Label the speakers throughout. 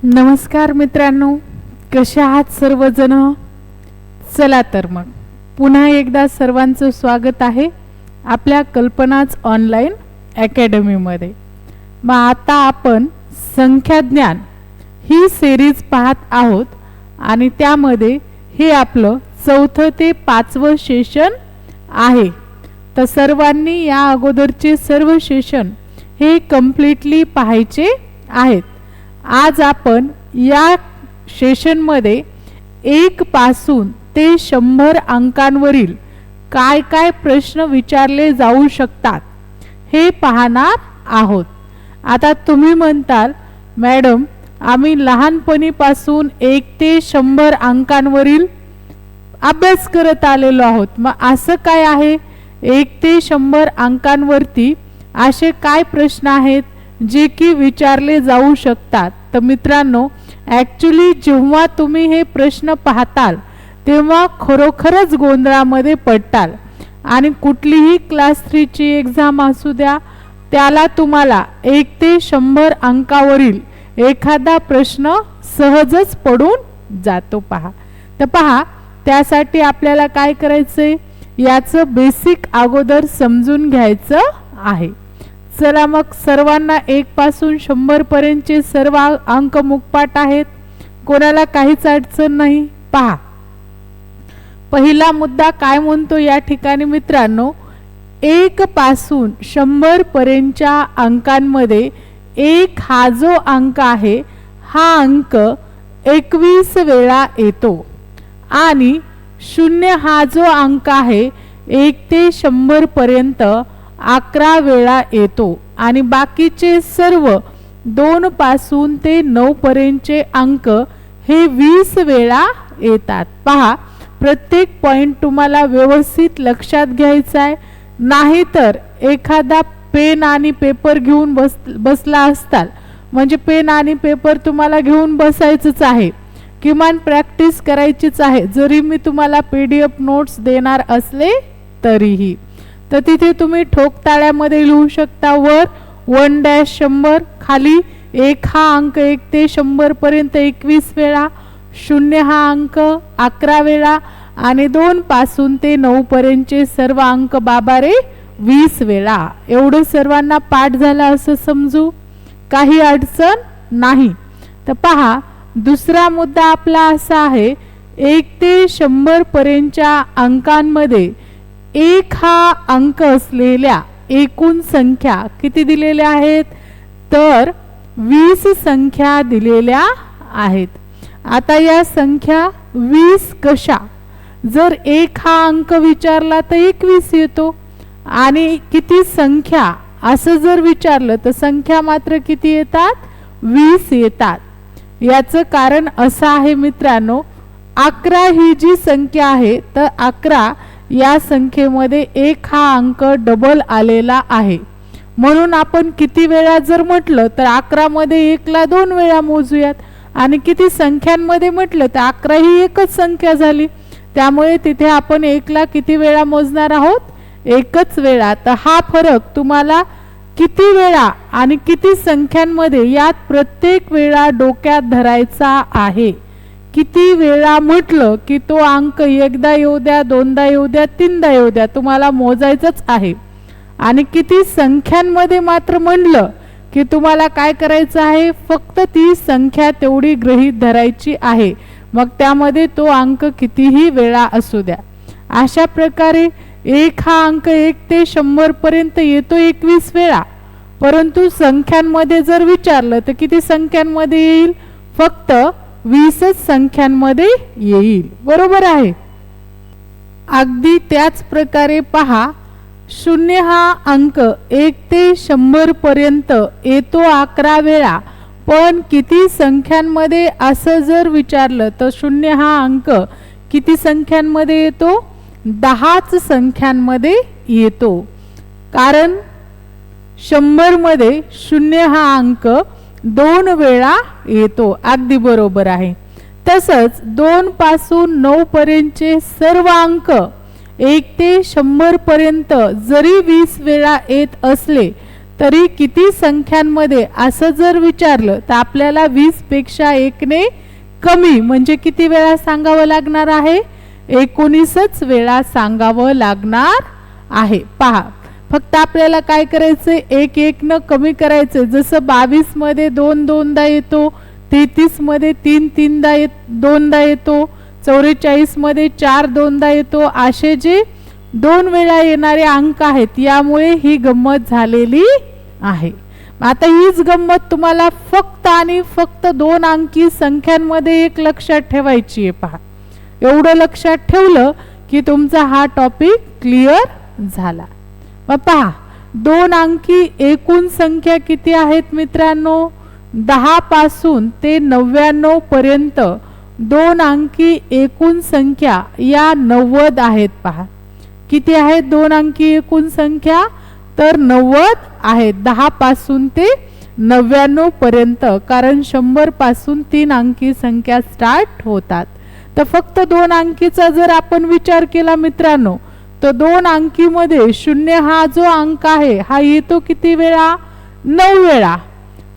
Speaker 1: नमस्कार मित्रांनो, कसे आहात सर्वजण? चला तर मग पुन्हा एकदा सर्वांचं स्वागत आहे आपल्या कल्पनाच ऑनलाईन अकॅडमीमध्ये। मग आता आपण संख्याज्ञान ही सिरीज पाहत आहोत आणि त्यामध्ये हे आपलं चौथं ते 5वं सेशन आहे। तर सर्वांनी या अगोदरचे सर्व सेशन हे कंप्लीटली पाहायचे आहेत। आज आपण या सेशनमध्ये 1 पासून ते 100 अंकांवरील काय काय प्रश्न विचारले जाऊ शकतात हे पाहणार आहोत। आता तुम्ही म्हणताल, मॅडम आम्ही लहानपणीपासून 1 ते 100 अंकांवरील अभ्यास करत आलेलो आहोत, मग असं काय आहे 1 ते 100 अंकांवरती असे काय प्रश्न आहेत जे की विचारले जाऊ शकतात? तर मित्रांनो, ॲक्च्युली जेव्हा तुम्ही हे प्रश्न पाहताल तेव्हा खरोखरच गोंधळामध्ये पडताल आणि कुठलीही क्लास 3 ची एक्झाम असू द्या, त्याला तुम्हाला 1 ते 100 अंकावरील एखादा प्रश्न सहजच पडून जातो। तर पहा, त्यासाठी आपल्याला काय करायचंय, याचं बेसिक अगोदर समजून घ्यायचं आहे। चला मग, सर्वांना 1 पासून 100 पर्यंतचे सर्व अंक मुखपाठ आहेत, कोणाला काहीच अडचण नाही। पहा, पहिला मुद्दा काय म्हणतो या ठिकाणी मित्रांनो, 1 पासून 100 पर्यंतच्या अंकांमध्ये 1 हा जो अंक आहे हा अंक 21 वेळा येतो आणि 0 हा जो अंक आहे 1 ते 100 पर्यंत 11 वेळा येतो आणि बाकीचे सर्व 2 पासून ते 9 पर्यंतचे अंक हे 20 वेळा येतात। पहा, प्रत्येक पॉइंट तुम्हाला व्यवस्थित लक्षात घ्यायचा आहे, नाहीतर एखादा पेन आणि पेपर घेऊन बसला असताल, म्हणजे पेन आणि पेपर तुम्हाला घेऊन बसायचंच आहे, किमान प्रॅक्टिस करायचीच आहे, जरी मी तुम्हाला PDF नोट्स देणार असले तरीही। तर तिथे तुम्ही ठोकताळ्यामध्ये लिहू शकता, वर 1-100, खाली 1 हा अंक 1 ते 100 पर्यंत 21 वेळा, 0 हा अंक 11 वेळा आणि 2 पासून ते 9 पर्यंतचे सर्व अंक बाबारे 20 वेळा। एवढं सर्वांना पाठ झाला असं समजू, काही अडचण नाही। तर पहा, दुसरा मुद्दा आपला असा आहे, 1 ते 100 पर्यंतच्या अंकांमध्ये 1 हा अंक असलेल्या एकूण संख्या किती दिलेल्या आहेत? तर 20 संख्या दिलेल्या आहेत। आता या संख्या 20 कशा? जर 1 हा अंक विचारला तर 21 येतो आणि किती संख्या असं जर विचारलं तर संख्या मात्र किती येतात? 20 येतात। याचं कारण असं आहे मित्रांनो, 11 ही जी संख्या आहे तर 11 या संख्येमध्ये 1 हा अंक डबल आलेला आहे, म्हणून आपण किती वेळा जर म्हटलं तर 11 मध्ये 1 ला 2 वेळा मोजूयात आणि किती संख्यांमध्ये म्हटलं तर 11 ही एकच संख्या झाली, त्यामुळे तिथे आपण 1 ला किती वेळा मोजणार आहोत? एकच वेळा। तर हा फरक तुम्हाला किती वेळा आणि किती संख्यांमध्ये यात प्रत्येक वेळा डोक्यात धरायचा आहे। किती वेळा म्हटलं की तो अंक एकदा येऊ द्या, दोनदा येऊ द्या, तीनदा येऊ द्या, तुम्हाला मोजायचंच आहे। आणि किती संख्यांमध्ये मात्र म्हणलं की तुम्हाला काय करायचं आहे, फक्त ती संख्या तेवढी गृहीत धरायची आहे, मग त्यामध्ये तो अंक कितीही वेळा असू द्या। अशा प्रकारे 1 हा अंक 1 ते 100 पर्यंत येतो 21 वेळा, परंतु संख्यांमध्ये जर विचारलं तर किती संख्यांमध्ये येईल? फक्त 20 संख्यांमध्ये येईल, बरोबर आहे। अगदी त्याच प्रकारे पहा, 0 हा अंक 1 ते 100 पर्यंत येतो 11 वेळा, पण किती संख्यांमध्ये असं जर विचारलं तर 0 हा अंक किती संख्यांमध्ये येतो? 10 संख्यांमध्ये येतो, कारण 100 मध्ये 0 हा अंक 2 वेळा येतो। अगदी बरोबर आहे। तसंच 2 पासून 9 पर्यंतचे सर्व अंक 1 ते 100 पर्यंत जरी 20 वेळा येत असले तरी किती संख्यांमध्ये असं जर विचारलं तर आपल्याला 20 पेक्षा 1 ने कमी म्हणजे किती वेळा सांगावं लागणार आहे? 19च वेळा सांगावं लागणार आहे. पहा, फक्त आपल्याला काय करायचंय, 1 न कमी करायचंय. जसं 22 मध्ये 2 दोनदा येतो, 33 मध्ये 3 दोनदा येतो, 44 मध्ये 4 दोनदा येतो. असे जे 2 वेळा येणारे अंक आहेत, यामुळे ही गंमत झालेली आहे. आता हीच गंमत तुम्हाला फक्त आणि फक्त 2 अंकी संख्यांमध्ये एक लक्षात ठेवायची आहे. पहा, एवढं लक्षात ठेवलं की तुमचा हा टॉपिक क्लिअर झाला. मग पहा, 2 अंकी एकूण संख्या किती आहेत मित्रांनो? 10 पासून ते 99 पर्यंत 2 अंकी एकूण संख्या या 90 आहेत. पहा, किती आहेत 2 अंकी एकूण संख्या? तर 90 आहेत. 10 पासून ते 99 पर्यंत, कारण 100 पासून 3 अंकी संख्या स्टार्ट होतात. तर फक्त 2 अंकीचा जर आपण विचार केला मित्रांनो, तर 2 अंकीमध्ये 0 हा जो अंक आहे हा येतो किती वेळा? 9 वेळा.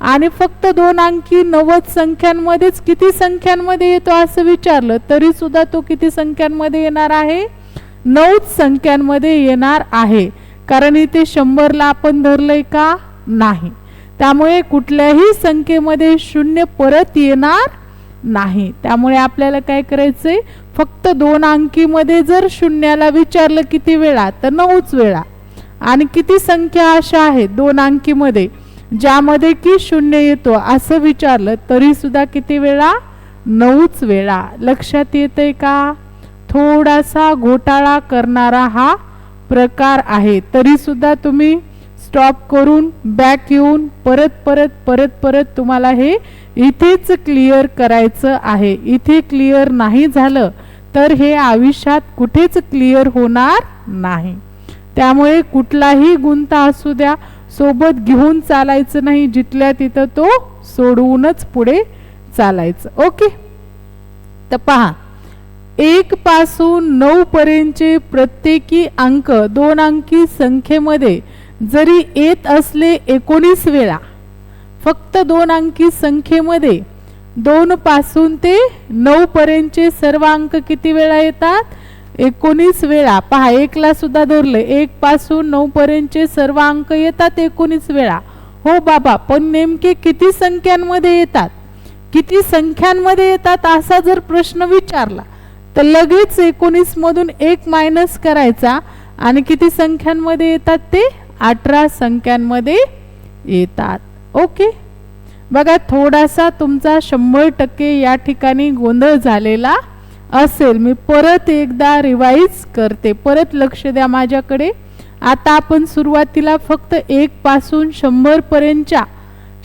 Speaker 1: आणि फक्त 2 अंकी 90 संख्यांमध्येच किती संख्यांमध्ये येतो असं विचारलं तरी सुद्धा तो किती संख्यांमध्ये येणार आहे? 9 संख्यांमध्ये येणार आहे. कारण इथे 100 ला आपण धरलंय का? नाही. त्यामुळे कुठल्याही संख्येमध्ये 0 परत येणार नाही. त्यामुळे आपल्याला काय करायचंय, फक्त 2 अंकीमध्ये जर 0ला विचारलं किती वेळा, तर 9च वेळा. आणि किती संख्या अशा आहेत 2 अंकीमध्ये ज्यामध्ये की 0 येतो असं विचारलं तरी सुद्धा किती वेळा? 9च वेळा. लक्षात येतंय का? थोडासा घोटाळा करणारा हा प्रकार आहे. तरी सुद्धा तुम्ही स्टॉप करून बॅक येऊन परत तुम्हाला हे इथेच क्लिअर करायचं आहे. इथे क्लिअर नाही झालं तर हे आयुष्यात कुठेच क्लिअर होणार नाही. त्यामुळे कुठलाही गुंता असू द्या, सोबत घेऊन चालायचं नाही. जिथल्या तिथं तो सोडवूनच पुढे चालायचं. ओके. तर पहा, 1 पासून 9 पर्यंतचे प्रत्येकी अंक 2 अंकी संख्येमध्ये जरी येत असले 19 वेळा, फक्त 2 अंकी संख्येमध्ये 2 पासून ते 9 पर्यंतचे सर्व अंक किती वेळा येतात? 19 वेळा. पहा, 1 ला सुद्धा धरले, 1 पासून 9 पर्यंतचे सर्व अंक येतात 19 वेळा. हो बाबा, पण नेमके किती संख्यांमध्ये येतात? किती संख्यांमध्ये येतात असा जर प्रश्न विचारला तर लगेच 19 मधून 1 मायनस करायचा आणि किती संख्यांमध्ये येतात ते? 18 संख्यांमध्ये येतात. ओके. बघा, थोडासा तुमचा 100% या ठिकाणी गोंधळ झालेला असेल. मी परत एकदा रिवाइज करते, परत लक्ष द्या माझ्याकडे. आता आपण सुरुवातीला फक्त 1 पासून 100 पर्यंतच्या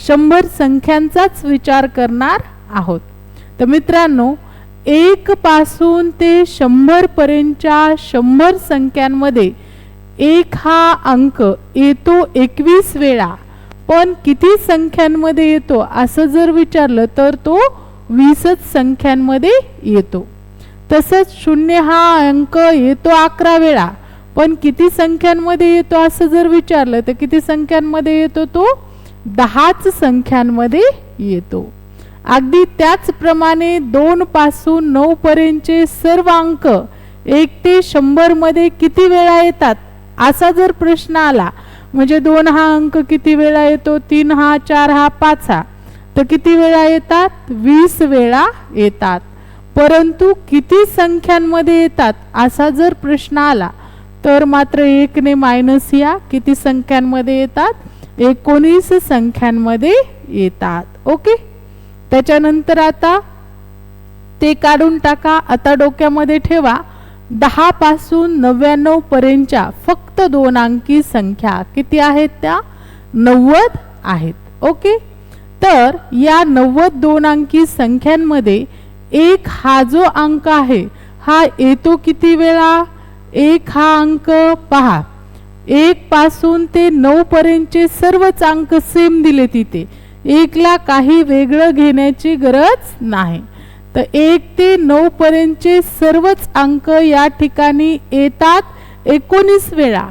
Speaker 1: 100 संख्यांचाच विचार करणार आहोत. तर मित्रांनो, 1 पासून ते 100 पर्यंतच्या 100 संख्यांमध्ये 1 हा अंक येतो 21 वेळा. पण किती संख्यांमध्ये येतो असं जर विचारलं तर तो 20च संख्यांमध्ये येतो. तसंच 0 हा अंक येतो 11 वेळा. पण किती संख्यांमध्ये येतो असं जर विचारलं तर किती संख्यांमध्ये येतो तो? 10च संख्यांमध्ये येतो. अगदी त्याचप्रमाणे 2 पासून 9 पर्यंतचे सर्व अंक 1 ते 100 मध्ये किती वेळा येतात असा जर प्रश्न आला, म्हणजे 2 हा अंक किती वेळा येतो? 3 हा, 4 हा, 5 हा, तर किती वेळा येतात? 20 वेळा येतात. परंतु किती संख्यांमध्ये येतात असा जर प्रश्न आला तर मात्र 1 ने मायनस या. किती संख्यांमध्ये येतात? 19 संख्यांमध्ये येतात. ओके. त्याच्यानंतर आता ते काढून टाका. आता डोक्यामध्ये ठेवा, 10 पासून 99 पर्यंतच्या फक्त 2 अंकी संख्या किती आहेत? त्या 90 आहेत. ओके. तर या 90 2 अंकी संख्यांमध्ये 1 हा जो अंक आहे हा येतो किती वेळा? 1 हा अंक पहा, 1 पासून ते 9 पर्यंतचे सर्वच अंक सेम दिले तिथे. 1 ला काही वेगळं घेण्याची गरज नाही. तर 1 ते 9 पर्यंतचे सर्वच अंक या ठिकाणी येतात 19 वेळा.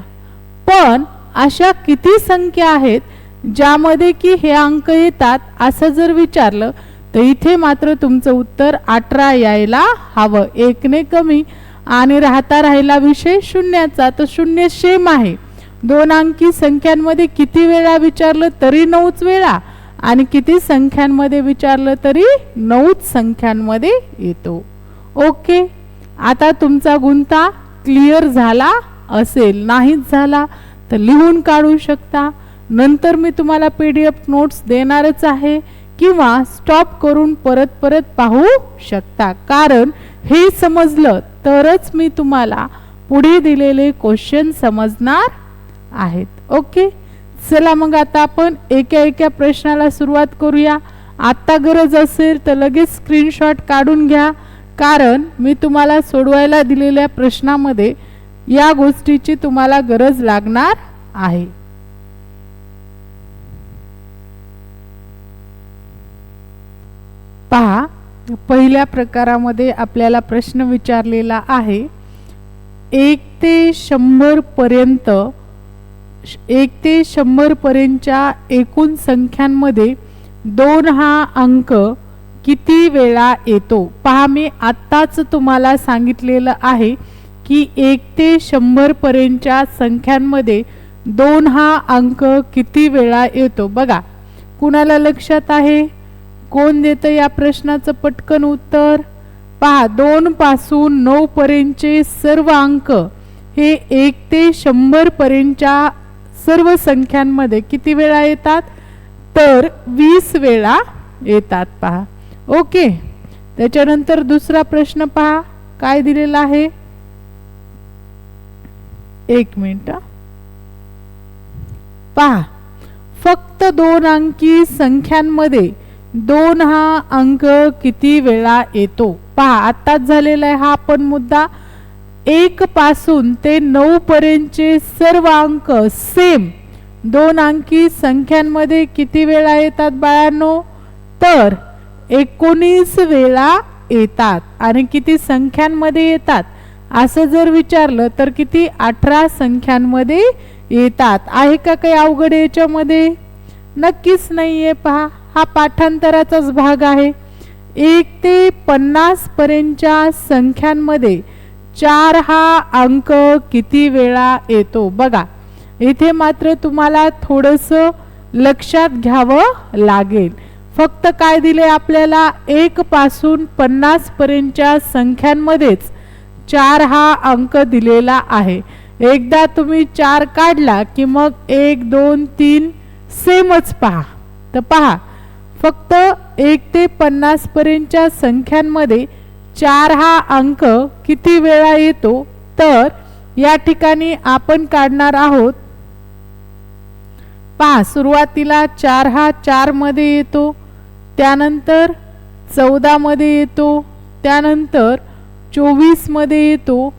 Speaker 1: पण अशा किती संख्या आहेत ज्यामध्ये की हे अंक येतात असं जर विचारलं तर इथे मात्र तुमचं उत्तर 18 यायला हवं. 1 ने कमी आणि राहिला विषय शून्याचा, तर शून्य सेम आहे. 2 अंकी संख्यांमध्ये किती वेळा विचारलं तरी 9च वेळा आणि किती संख्यांमध्ये विचारलं तरी 9च संख्यांमध्ये येतो. ओके, आता तुमचा गुंता क्लिअर झाला असेल, नाहीच झाला तर लिहून काढू शकता. नंतर मी तुम्हाला PDF नोट्स देणारच आहे किंवा स्टॉप करून परत परत पाहू शकता, कारण हे समजलं तरच मी तुम्हाला पुढे दिलेले क्वेश्चन समजणार आहेत. ओके, चला मग आता आपण एका प्रश्नाला सुरुवात करूया. आता गरज असेल तर लगेच स्क्रीनशॉट काढून घ्या, कारण मी तुम्हाला सोडवायला दिलेल्या प्रश्नामध्ये या गोष्टीची तुम्हाला गरज लागणार आहे. पहा, पहिल्या प्रकारामध्ये आपल्याला प्रश्न विचारलेला आहे 1 ते 100 पर्यंत 1 ते 100 पर्यंतच्या एकूण संख्यांमध्ये 2 हा अंक किती वेळा येतो. पहा, मी आत्ताच तुम्हाला सांगितलेलं आहे की 1 ते 100 पर्यंतच्या संख्यांमध्ये 2 हा अंक किती वेळा येतो. बघा, कुणाला लक्षात आहे? कोण देतं या प्रश्नाचं पटकन उत्तर? पहा, 2 पासून 9 पर्यंतचे सर्व अंक हे 1 ते 100 पर्यंतच्या सर्व संख्यांमध्ये किती वेळा येतात? तर 20 वेळा येतात. पहा, ओके. त्याच्यानंतर दुसरा प्रश्न पहा काय दिलेला आहे. 1 मिनिट. पहा, फक्त 2 अंकी संख्यांमध्ये 2 हा अंक किती वेळा येतो. पहा, आत्ताच झालेला आहे हा पण मुद्दा. 1 पासून ते 9 पर्यंतचे सर्व अंक सेम 2 अंकी संख्यांमध्ये किती वेळा येतात बाळांनो? तर 19 वेळा येतात. आणि किती संख्यांमध्ये येतात असं जर विचारलं तर किती? 18 संख्यांमध्ये येतात. आहे का काही अवघड याच्यामध्ये? नक्कीच नाहीये. पहा, हा पाठांतराचाच भाग आहे. 1 ते 50 पर्यंतच्या संख्यांमध्ये 4 हा अंक किती वेळा येतो. बघा, इथे मात्र तुम्हाला थोडंसं लक्षात घ्यावं लागेल. फक्त काय दिले आपल्याला? 1 पासून 50 पर्यंतच्या संख्यांमध्येच 4 हा अंक दिलेला आहे. एकदा तुम्ही 4 काढला की मग 1 2 3 सेमच. पहा, तर पहा, फक्त 1 ते 50 पर्यंतच्या संख्यांमध्ये 4 हा अंक किती वेळा येतो. तर या ठिकाणी आपण काढणार आहोत. पहा, सुरुवातीला 4 हा 4 मध्ये येतो, त्यानंतर 14 मध्ये येतो, त्यानंतर 24 मध्ये येतो,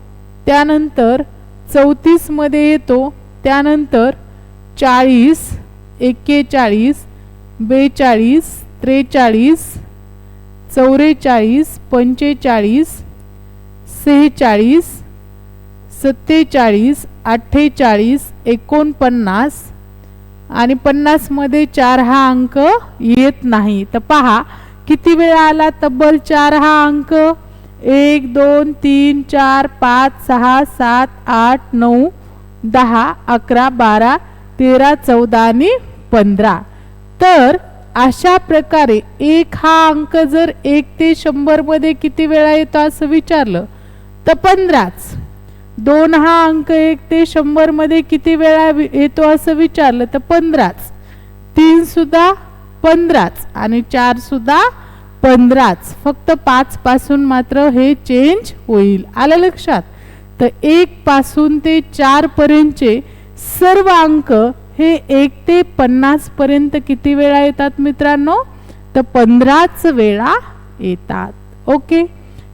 Speaker 1: त्यानंतर 34 मध्ये येतो, त्यानंतर 40 41 42 43 44 45 46 47 48 49 आणि 50 मध्ये 4 हा अंक येत नाही. तर पहा किती वेळा आला तब्बल 4 हा अंक. 1 2 3 4 5 6 7 8 9 10 11 12 13 14 आणि 15. तर अशा प्रकारे 1 हा अंक जर 1 ते 100 मध्ये किती वेळा येतो असं विचारलं तर 15च. 2 हा अंक 1 ते 100 मध्ये किती वेळा येतो असं विचारलं तर 15च. 3 सुद्धा 15च आणि 4 सुद्धा 15च. फक्त 5 पासून मात्र हे चेंज होईल. आलं लक्षात? तर 1 पासून ते 4 पर्यंतचे सर्व अंक हे 1 ते 50 पर्यंत किती वेळा येतात मित्रांनो? तर 15च वेळा येतात. ओके,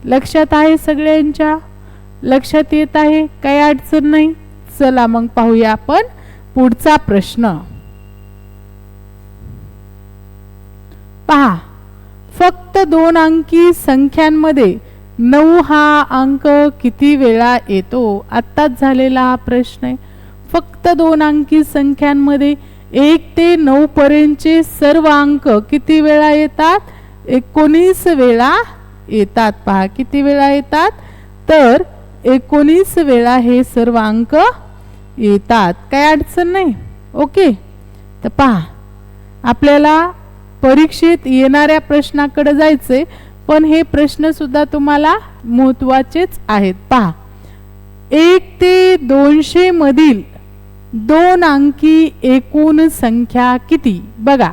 Speaker 1: लक्षात आहे सगळ्यांच्या? लक्षात येत आहे? काही अडचण नाही. चला मग पाहूया आपण पुढचा प्रश्न. पहा, फक्त 2 अंकी संख्यांमध्ये 9 हा अंक किती वेळा येतो? आत्ताच झालेला हा प्रश्न आहे. फक्त 2 अंकी संख्यांमध्ये 1 ते 9 पर्यंतचे सर्व अंक किती वेळा येतात? 19 वेळा येतात. पहा किती वेळा येतात? तर 19 वेळा हे सर्व अंक येतात. काय अडचण नाही. ओके. तर पहा आपल्याला परीक्षेत येणाऱ्या प्रश्नाकडे जायचे, पण हे प्रश्न सुद्धा तुम्हाला महत्त्वाचेच आहेत. पहा 1 ते 200 मधील 2 अंकी एकूण संख्या किती? बघा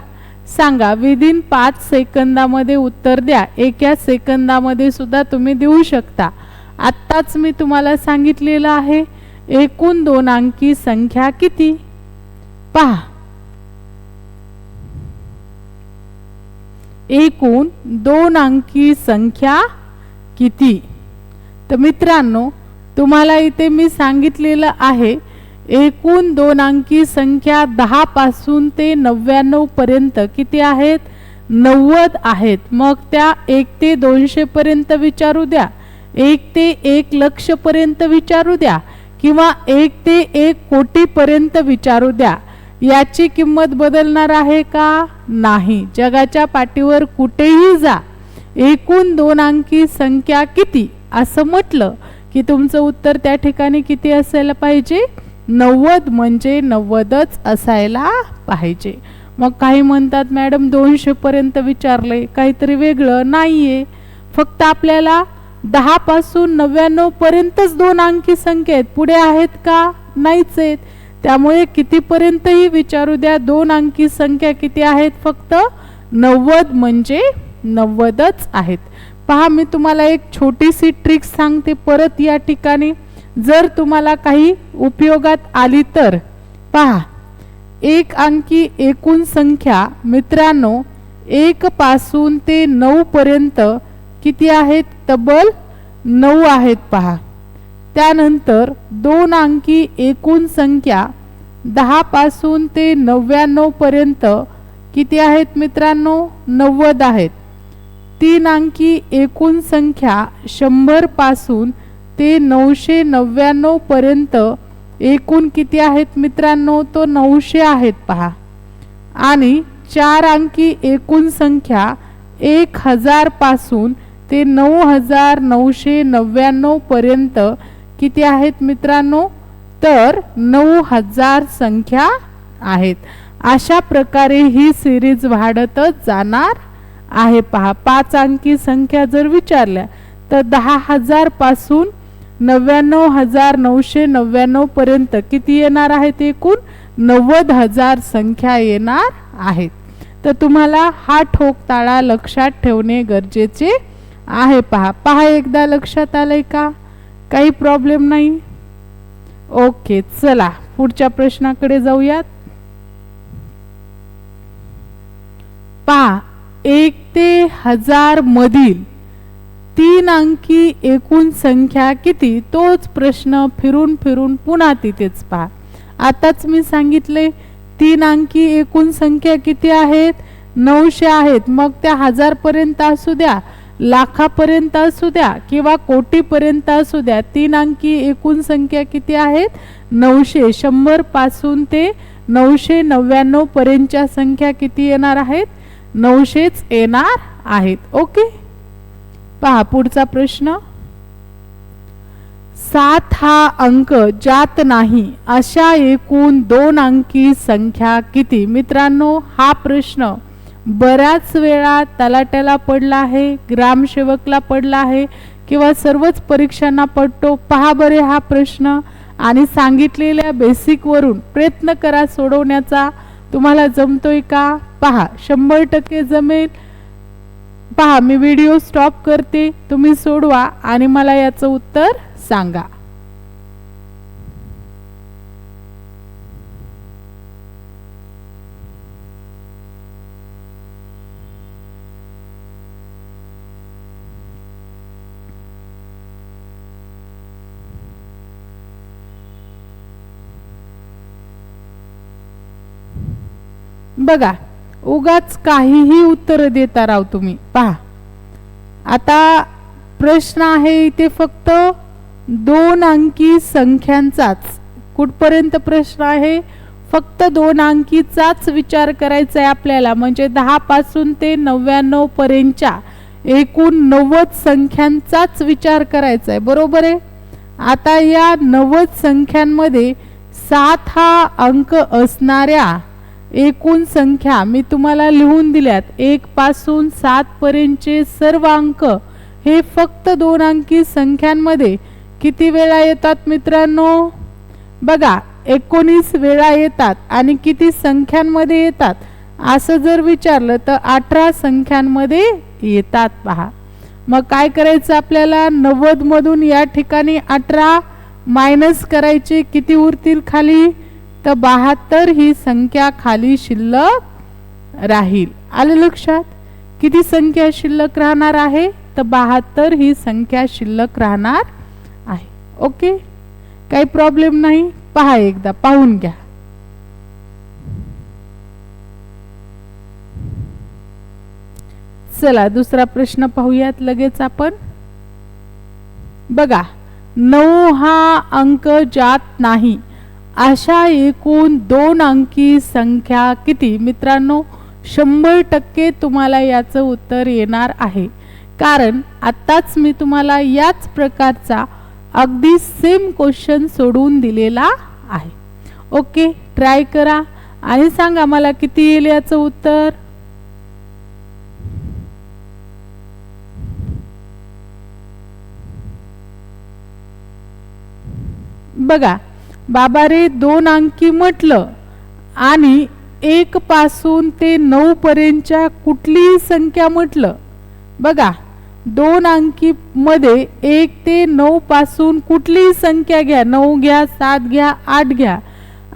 Speaker 1: सांगा. विदिन 5 सेकंदामध्ये उत्तर द्या. एका सेकंदामध्ये सुद्धा तुम्ही देऊ शकता. आत्ताच मी तुम्हाला सांगितलेलं आहे एकूण 2 अंकी संख्या किती? पहा एकूण 2 अंकी संख्या किती? तर मित्रांनो तुम्हाला इथे मी सांगितलेलं आहे एकूण 2 अंकी संख्या 10 पासून ते 99 पर्यंत किती आहेत? 90 आहेत. मग त्या 1 ते 200 पर्यंत विचारू द्या, 1 ते 1 लक्ष पर्यंत विचारू द्या, किंवा 1 ते 1 कोटी पर्यंत विचारू द्या. याची किंमत बदलणार आहे का? नाही. जगाच्या पाठीवर कुठेही जा, एकूण 2 अंकी संख्या किती असं म्हटलं की तुमचं उत्तर त्या ठिकाणी किती असायला पाहिजे? 90 म्हणजे 90च असायला पाहिजे. मग काही म्हणतात मॅडम 200 पर्यंत विचारले, काहीतरी वेगळं नाहीये. फक्त आपल्याला 10 पासून 99 पर्यंतच 2 अंकी संख्या आहेत. पुढे आहेत का? नाहीच आहेत. त्यामुळे कितीपर्यंतही विचारू द्या, 2 अंकी संख्या किती आहेत? फक्त 90 म्हणजे 90च आहेत. पहा मी तुम्हाला एक छोटीशी ट्रिक सांगते परत या ठिकाणी, जर तुम्हाला काही उपयोगात आली तर. पहा 1 अंकी एकूण संख्या मित्रांनो 1 पासून ते 9 पर्यंत किती आहेत? तब्बल 9 आहेत. पहा त्यानंतर 2 अंकी एकूण संख्या 10 पासून ते 99 पर्यंत किती आहेत मित्रांनो? 90 आहेत. 3 अंकी एकूण संख्या 100 पासून ते 999 पर्यंत एकूण किती आहेत मित्रांनो? तो 900 आहेत. पहा आणि 4 अंकी एकूण संख्या 1000 पासून ते 9999 पर्यंत किती आहेत मित्रांनो? तर 9000 संख्या आहेत. अशा प्रकारे ही सिरीज वाढतच जाणार आहे. पहा 5 अंकी संख्या जर विचारल्या तर 10,000 पासून 99,999 पर्यंत किती येणार आहेत? एकूण 90,000 संख्या येणार आहेत. तर तुम्हाला हा ठोकताळा लक्षात ठेवणे गरजेचे आहे. पहा एकदा लक्षात आलंय का? काही प्रॉब्लेम नाही. ओके चला पुढच्या प्रश्नाकडे जाऊयात. पहा 1 ते 1000 मधील 3 अंकी एकूण संख्या किती? तोच प्रश्न फिरून फिरून पुन्हा तिथेच. पहा आताच मी सांगितले 3 अंकी एकूण संख्या किती आहेत? 900 आहेत. मग त्या 1000 पर्यंत असू द्या, लाखापर्यंत असू द्या, किंवा कोटीपर्यंत असू द्या, 3 अंकी एकूण संख्या किती आहेत? 900. 100 पासून ते 999 पर्यंतच्या संख्या किती येणार आहेत? 900च येणार आहेत. ओके पहा पुढचा प्रश्न. 7 हा अंक ज्यात नाही अशा एकूण 2 अंकी संख्या किती? मित्रांनो हा प्रश्न बऱ्याच वेळा तलाट्याला पडला आहे, ग्रामसेवकला पडला आहे, किंवा सर्वच परीक्षांना पडतो. पहा बरे हा प्रश्न आणि सांगितलेल्या बेसिक वरून प्रयत्न करा सोडवण्याचा. तुम्हाला जमतोय का? पहा 100% जमेल. पहा मी व्हिडिओ स्टॉप करते, तुम्ही सोडवा आणि मला याचं उत्तर सांगा. बघा उगाच काहीही उत्तर देता राव तुम्ही. पहा आता प्रश्न आहे इथे फक्त 2 अंकी संख्यांचाच. कुठपर्यंत प्रश्न आहे? फक्त 2 अंकीचाच विचार करायचा आहे आपल्याला, म्हणजे 10 पासून ते 99 पर्यंतच्या एकूण 90 संख्यांचाच विचार करायचा आहे, बरोबर आहे. आता या 90 संख्यांमध्ये 7 हा अंक असणाऱ्या एकूण संख्या मी तुम्हाला लिहून दिल्यात. 1 पासून 7 पर्यंतचे सर्व अंक हे फक्त 2 अंकी संख्यांमध्ये किती वेळा येतात मित्रांनो? बघा, 19 वेळा येतात. आणि किती संख्यांमध्ये येतात असं जर विचारलं तर 18 संख्यांमध्ये येतात. पहा, मग काय करायचं आपल्याला? 90 मधून या ठिकाणी 18 मायनस करायचे, किती उरतील खाली? तर 72 ही संख्या खाली शिल्लक राहील. आलं लक्षात? किती संख्या शिल्लक राहणार आहे? तर 72 ही संख्या शिल्लक राहणार आहे. ओके, काही प्रॉब्लेम नाही. पहा, एकदा पाहून घ्या. चला दुसरा प्रश्न पाहूयात लगेच आपण. बघा, 9 हा अंक जात नाही अशा एकूण 2 अंकी संख्या किती? मित्रांनो, 100% तुम्हाला याचं उत्तर येणार आहे, कारण आत्ताच मी तुम्हाला याच प्रकारचा अगदी सेम क्वेश्चन सोडवून दिलेला आहे. ओके, ट्राय करा आणि सांगा मला किती येईल याचं उत्तर. बघा बाबा रे, 2 अंकी म्हटलं आणि 1 पासून ते 9 पर्यंतच्या कुठलीही संख्या म्हटलं. बघा, 2 अंकी मध्ये 1 ते 9 पासून कुठलीही संख्या घ्या, 9 घ्या, 7 घ्या, 8 घ्या,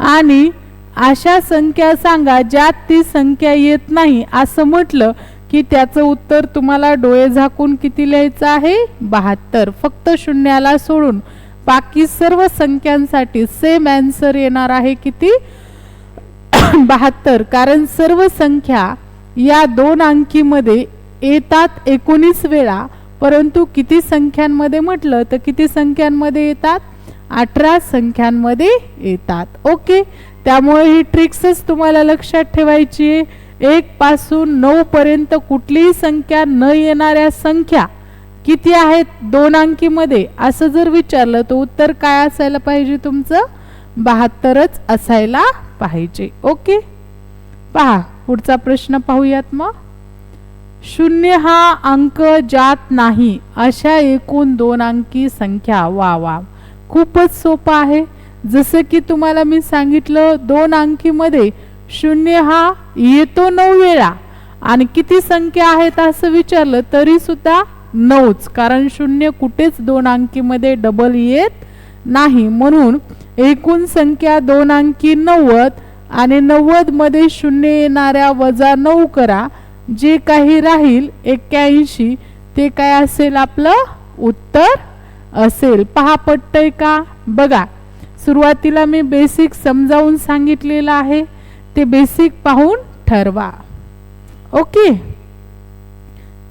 Speaker 1: आणि अशा संख्या सांगा ज्यात ती संख्या येत नाही असं म्हटलं की त्याचं उत्तर तुम्हाला डोळे झाकून किती लिहायचं आहे? 72. फक्त शून्याला सोडून बाकी सर्व संख्यांसाठी सेम आन्सर येणार आहे. किती? 72. कारण सर्व संख्या या 2 अंकीमध्ये येतात 19 वेळा, परंतु किती संख्यांमध्ये म्हटलं तर किती संख्यांमध्ये येतात? 18 संख्यांमध्ये येतात. ओके, त्यामुळे ही ट्रिक्सच तुम्हाला लक्षात ठेवायची आहे. 1 पासून 9 पर्यंत कुठलीही संख्या न येणाऱ्या संख्या किती आहेत 2 अंकीमध्ये असं जर विचारलं तर उत्तर काय असायला पाहिजे? तुमचं 72च असायला पाहिजे. ओके, पहा पुढचा प्रश्न पाहूयात. मग 0 हा अंक जात नाही अशा एकूण 2 अंकी संख्या. वा वा, खूपच सोपं आहे. जसं की तुम्हाला मी सांगितलं, 2 अंकीमध्ये 0 हा येतो 9 वेळा आणि किती संख्या आहेत असं विचारलं तरी सुद्धा 9च, कारण 0 कुठेच 2 अंकीमध्ये डबल येत नाही. म्हणून एकूण संख्या 2 अंकी 90 आणि 90 मध्ये 0 येणाऱ्या वजा 9 करा, जे काही राहील 81, ते काय असेल? आपलं उत्तर असेल. पहा, पटतंय का? बघा, सुरुवातीला मी बेसिक समजावून सांगितलेलं आहे, ते बेसिक पाहून ठरवा. ओके,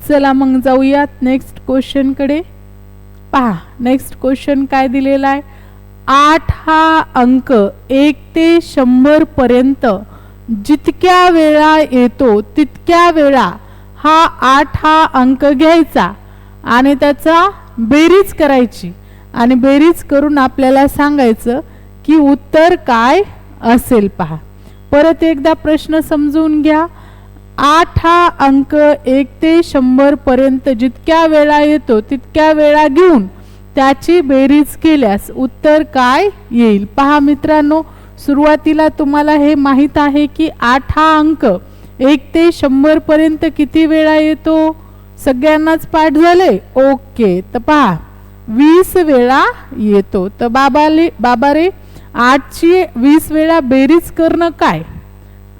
Speaker 1: चला मग जाऊयात नेक्स्ट क्वेश्चन कडे. पहा, नेक्स्ट क्वेश्चन काय दिलेला आहे? 8 हा अंक 1 ते 100 पर्यंत जितक्या वेळा येतो तितक्या वेळा हा 8 हा अंक घ्यायचा आणि त्याचा बेरीज करायची, आणि बेरीज करून आपल्याला सांगायचं की उत्तर काय असेल. पहा, परत एकदा प्रश्न समजून घ्या. 8 हा अंक 1 ते 100 पर्यंत जितक्या वेळा येतो तितक्या वेळा घेऊन त्याची बेरीज केल्यास उत्तर काय येईल? पहा मित्रांनो, सुरुवातीला तुम्हाला हे माहित आहे की 8 हा अंक 1 ते 100 पर्यंत किती वेळा येतो? सगळ्यांनाच पाठ झाले? ओके, तर पहा 20 वेळा येतो. तर बाबा रे 8 ची 20 वेळा बेरीज करणं काय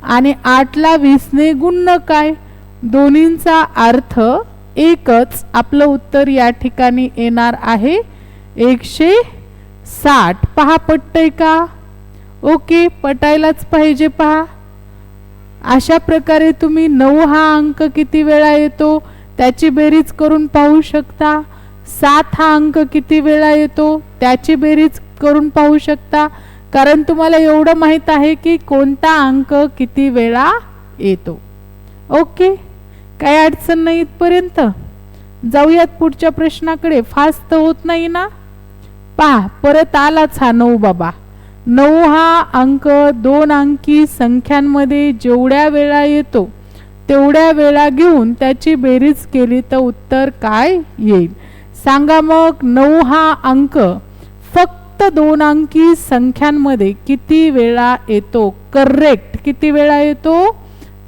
Speaker 1: आणि 8 ला 20 ने गुणणं काय? दोन्हींचा अर्थ एकच. आपलं उत्तर या ठिकाणी येणार आहे 160. पहा, पटतंय का? ओके, पटायलाच पाहिजे. पहा, अशा प्रकारे तुम्ही 9 हा अंक किती वेळा येतो त्याची बेरीज करून पाहू शकता. 7 हा अंक किती वेळा येतो त्याची बेरीज करून पाहू शकता. कारण तुम्हाला एवढं माहित आहे की कोणता अंक किती वेळा येतो. ओके, काही अडचण नाही इथपर्यंत. जाऊयात पुढच्या प्रश्नाकडे. फास्ट होत नाही ना. पहा, परत आलाच हा 9 बाबा. 9 हा अंक 2 अंकी संख्यांमध्ये जेवढ्या वेळा येतो तेवढ्या वेळा घेऊन त्याची बेरीज केली तर उत्तर काय येईल? सांगा मग. 9 हा अंक फक्त 2 अंकी संख्यांमध्ये किती वेळा येतो? करेक्ट. किती वेळा येतो?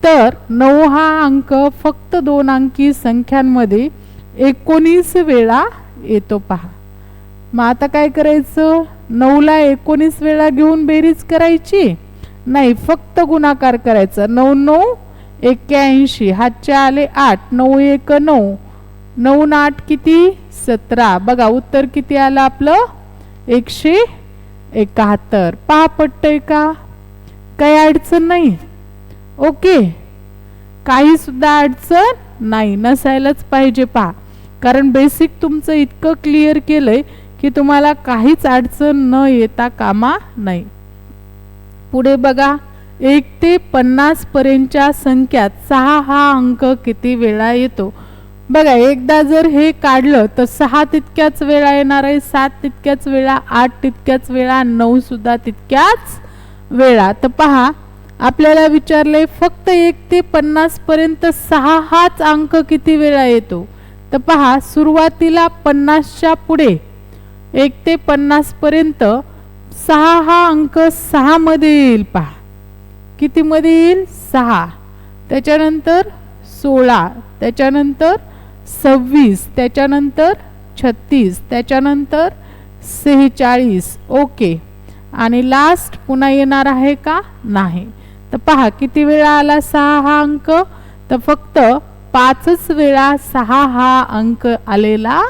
Speaker 1: तर 9 हा अंक फक्त 2 अंकी संख्यांमध्ये 19 वेळा येतो. पहा, मग आता काय करायचं? 9 ला 19 वेळा घेऊन बेरीज करायची नाही, फक्त गुणाकार करायचा. 9 9 81, हातचे आले 8, 9 1 9, 9 8 किती? 17. बघा उत्तर किती आलं आपलं? 171. पहा, पटतंय का? काही अडचण नाही. ओके, काही सुद्धा अडचण नाही, नसायलाच पाहिजे. पहा, कारण बेसिक तुमचं इतकं क्लिअर केलंय की तुम्हाला काहीच अडचण न येता कामा नाही. पुढे बघा, 1 ते 50 पर्यंतच्या संख्यात 6 हा अंक किती वेळा येतो? बघा, एकदा जर हे काढलं तर 6 तितक्याच वेळा येणार आहे, 7 तितक्याच वेळा, 8 तितक्याच वेळा, 9 सुद्धा तितक्याच वेळा. तर पहा, आपल्याला विचारले फक्त 1 ते 50 पर्यंत 6 हाच अंक किती वेळा येतो? तर पहा, सुरुवातीला 50च्या पुढे 1 ते 50 पर्यंत 6 हा अंक 6 मध्ये येईल. पहा, किती मध्ये येईल? 6. त्याच्यानंतर 16, त्याच्यानंतर 26, त्याच्यानंतर 36, त्याच्यानंतर 46. ओके, आणि लास्ट पुन्हा येणार आहे का? नाही. तर पहा, किती वेळा आला 6 हा अंक? तर फक्त 5च वेळा 6 हा अंक आलेला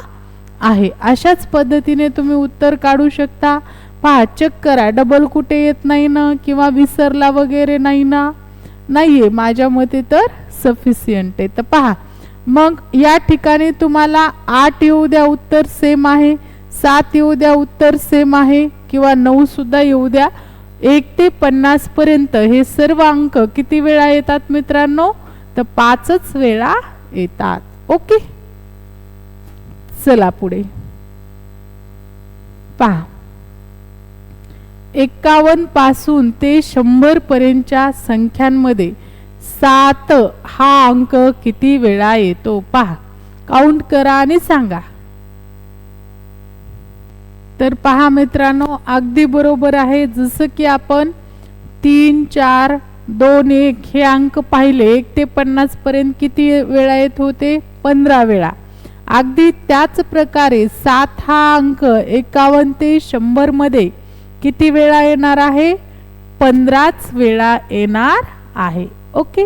Speaker 1: आहे. अशाच पद्धतीने तुम्ही उत्तर काढू शकता. पहा, चेक करा, डबल कुठे येत नाही ना, किंवा विसरला वगैरे नाही ना? नाहीये, माझ्या मते तर सफिशियंट आहे. तर पहा, मग या ठिकाणी तुम्हाला 8 येऊ द्या उत्तर सेम आहे, 7 येऊ द्या उत्तर सेम आहे, किंवा 9 सुद्धा येऊ द्या, 1 ते 50 पर्यंत हे सर्व अंक किती वेळा येतात मित्रांनो? तर 5च वेळा येतात. ओके, चला पुढे पहा. 51 पासून ते 100 पर्यंतच्या संख्यांमध्ये 7 हा अंक किती वेळा येतो? पहा, काउंट करा आणि सांगा. तर पहा मित्रांनो, अगदी बरोबर आहे. जसं की आपण 3 4 2 1 हे अंक पाहिले, 1 ते 50 पर्यंत किती वेळा येत होते? 15 वेळा. अगदी त्याच प्रकारे 7 हा अंक 51 ते 100 मध्ये किती वेळा येणार आहे? 15च वेळा येणार आहे. ओके,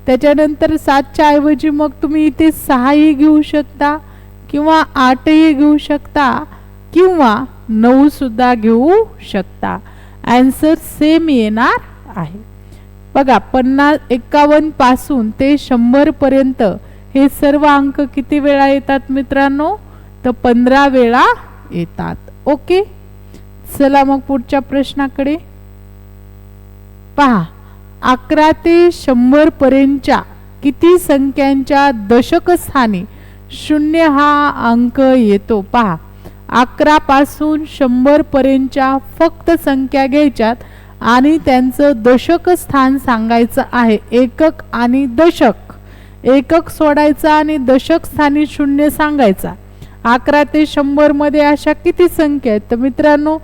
Speaker 1: त्याच्यानंतर 7च्या ऐवजी मग तुम्ही इथे 6ही घेऊ शकता, किंवा 8ही घेऊ शकता, किंवा 9 सुद्धा घेऊ शकता. आन्सर सेम येणार आहे. बघा, 51 पासून ते 100 पर्यंत हे सर्व अंक किती वेळा येतात मित्रांनो? तर 15 वेळा येतात. ओके, चला मग पुढच्या प्रश्नाकडे पहा. 11 ते 100 पर्यंतच्या किती संख्यांच्या दशक स्थानी 0 हा अंक येतो? पहा, 11 पासून 100 पर्यंतच्या फक्त संख्या घ्यायच्यात आणि त्यांचं दशक स्थान सांगायचं आहे. एकक आणि दशक, एकक सोडायचा आणि दशक स्थानी 0 सांगायचा. 11 ते 100 मध्ये अशा किती संख्या आहेत? तर मित्रांनो,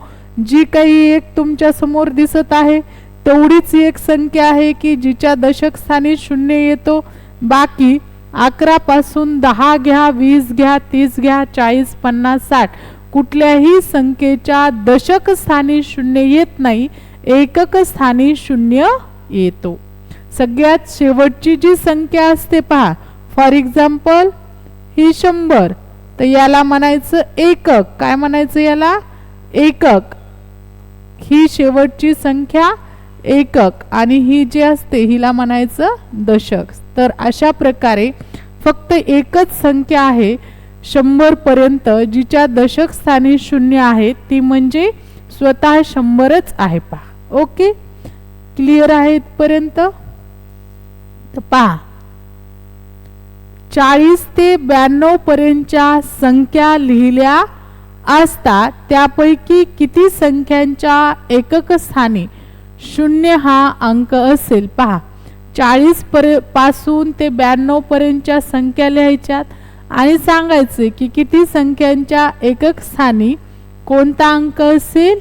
Speaker 1: जी काही एक तुमच्या समोर दिसत आहे तेवढीच एक संख्या आहे की जिच्या दशक स्थानी 0 येतो. बाकी 11 पासून 10 घ्या, 20 घ्या, 30 घ्या, 40 50 60 कुठल्याही संख्येच्या दशक स्थानी 0 येत नाही, एकक स्थानी 0 येतो. सगळ्यात शेवटची जी संख्या असते पहा, फॉर एक्झाम्पल ही 100, तर याला म्हणायचं एकक. काय म्हणायचं याला? एकक. ही शेवटची संख्या एकक, आणि ही जी असते हिला म्हणायचं दशक. तर अशा प्रकारे फक्त एकच संख्या आहे 100 पर्यंत जिच्या दशक स्थानी 0 आहे, ती म्हणजे स्वतः 100च आहे पहा. ओके, क्लिअर आहे इथपर्यंत. तर पहा 40 ते 92 पर्यंतच्या संख्या लिहिल्या असता त्यापैकी किती संख्यांच्या एकक स्थानी 0 हा अंक असेल. पहा 40 पासून ते 92 पर्यंतच्या संख्या लिहायच्यात आणि सांगायचे की किती संख्यांच्या एकक स्थानी कोणता अंक असेल,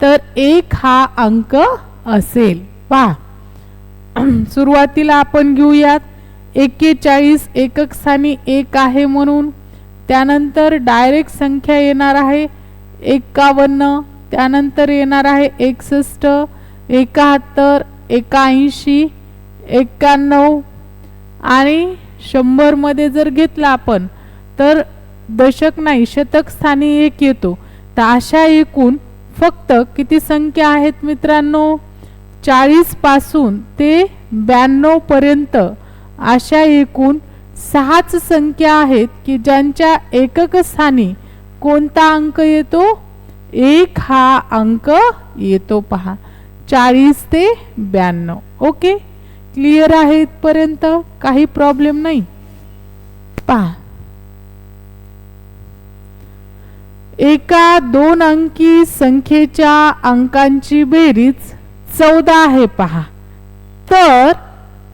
Speaker 1: तर 1 हा अंक असेल. पहा सुरुवातीला आपण घेऊयात 41 एकक स्थानी 1 आहे म्हणून. त्यानंतर डायरेक्ट संख्या येणार आहे 51, त्यानंतर येणार आहे 61, 71, 81, 91 आणि 100 मध्ये जर घेतला आपण तर दशक नाही शतक स्थानी 1 येतो. तर अशा एकूण फक्त किती संख्या आहेत मित्रांनो, 40 पासून ते 92 पर्यंत अशा एकूण 6च संख्या आहेत की ज्यांच्या एकक स्थानी कोणता अंक येतो, 1 हा अंक येतो. पहा 40 ते 92. ओके, क्लिअर आहे इथपर्यंत, काही प्रॉब्लेम नाही. पहा एका 2 अंकी संख्येच्या अंकांची बेरीज 14 आहे. पहा तर